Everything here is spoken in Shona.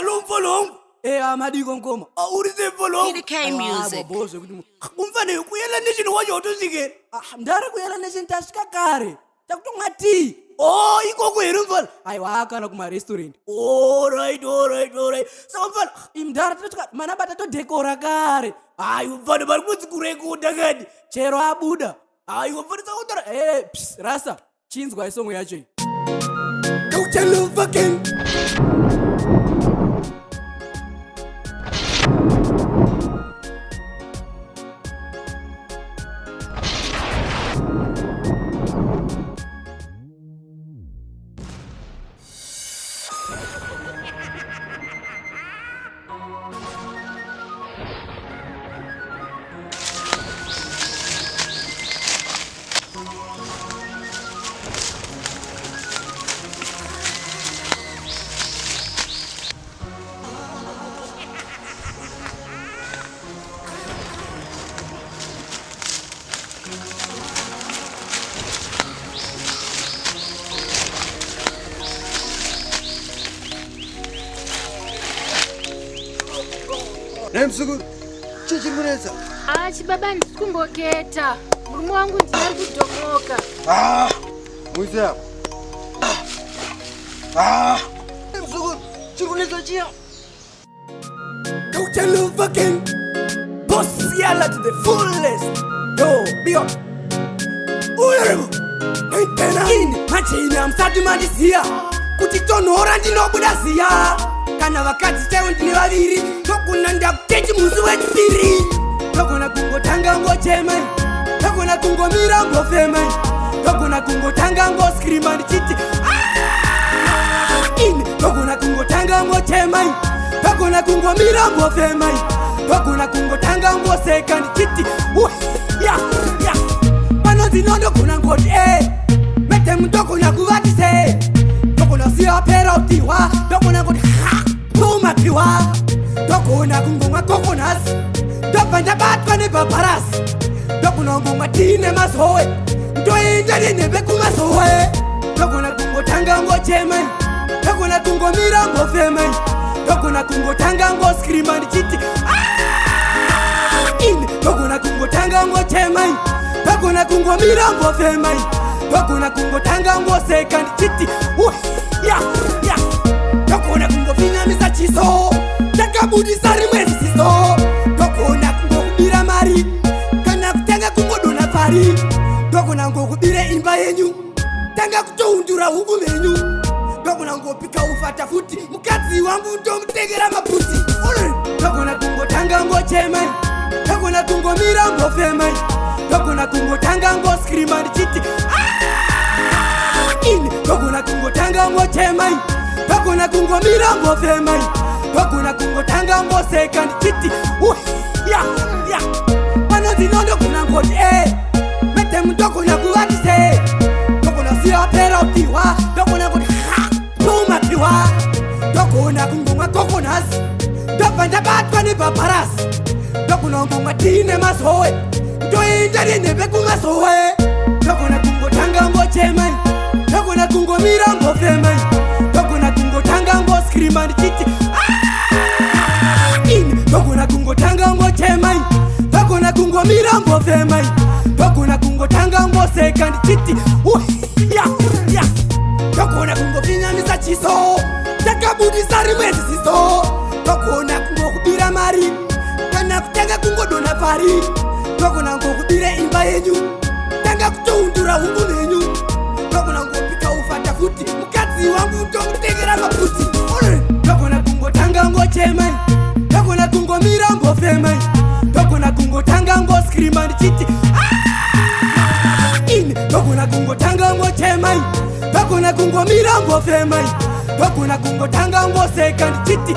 Long. Amadi Gonkoma. Urize follow. PDK music. Umfane kuyela nation wajoto zike. Ndara kuyela nation tashika kare. Takutongati. Oh, iko kuyerumfal. Aiwaka na kuma restaurant. Alright. So umfal imdara tatuka mana batato dekora kare. Umfane barikutsi kurekuda kadi. Chero abuda. Umfane saudara. Rasa. Chinzwa isongo yacho. Kauchalo fucking. Nemsuku, chichimunetsa. Chibaba ndikumboketa. Murume wangu ndinari kudomoka. Muisa. Nemsuku, chikunetsa chia. Kauchalo fucking. Boss yala to the fullest. Yo, big up. Uyaremo. Naitena ini. Machini amsati madisia. Kutitonora ndinobuda siya. Kana vakadzi chaivo ndine vaviri togona ndakutechi musi wechipiri togona kungotanga ngochemai togona kungomira ngofemai togona kungotanga ngoskrima ndichiti ini togona kungotanga ngochemai togona kungomira ngofemai togona kungotanga ngoseka ndichiti panonzi nondogona ngoti mete mutogona kuvatise togona siyapera utiwa togona ngoti Tumapiwa, tokona kungoma kokonas, topanda batwa ne paparas, tokona kungoma tine masoe, toinja ne bekuma soe, tokona kungotanga ngochemai, tokona kungomira ngofemai, tokona kungotanga ngoskrima ndichiti in, tokona kungotanga ngochemai, tokona kungomira ngofemai, tokona kungotanga ngoseka ndichiti tokona kungofinyamisa chiso takabudisa rimwe zisiso tokona kungokubira mari kana kutanga kungodona pari tokona ngokubire imba yenyu tanga kutoundura huku menyu tokona ngopika ufata futi mukadzi wangu ndomutegera maputi tokona kungotanga ngochemai tokona kungomira ngofemai tokona kungotanga ngoskrima ndichiti tokona kungotanga ngochemai tokona kungomira ngofemai tokona kungotanga ngoseka ndichiti panonzi nondogona ngoti mete mutokona kuvatise tokona siyapera utiwa tokona ngoti tumapiwa tokona kungomwa kokonas tobva ndabatwa nepaparasi tokona ngomwa tine masoe toinja nenhepekumasoe tokona kungotanga ngochemai tokona kungomira ngofemai tokona kungotanga ngoskrima ndichiti tokona kungotanga ngochemai tokona kungomira ngofemai tokona kungotanga ngoseka ndichiti tokona kungofinyamisa chiso takabudisa rimwe zisiso tokona kungokubira mari kana kutanga kungodona pari tokona ngokubire imba yenyu tanga kutoundura huku menyu tokona ngopika ufata futi mukadzi wangu ndomutegera maputi tokona kungotanga ngochemai tokona kungomira ngofemai tokona kungotanga ngoskrima ndichiti tokona kungotanga ngochemai tokona kungomira ngofemai tokona kungotanga ngoseka ndichiti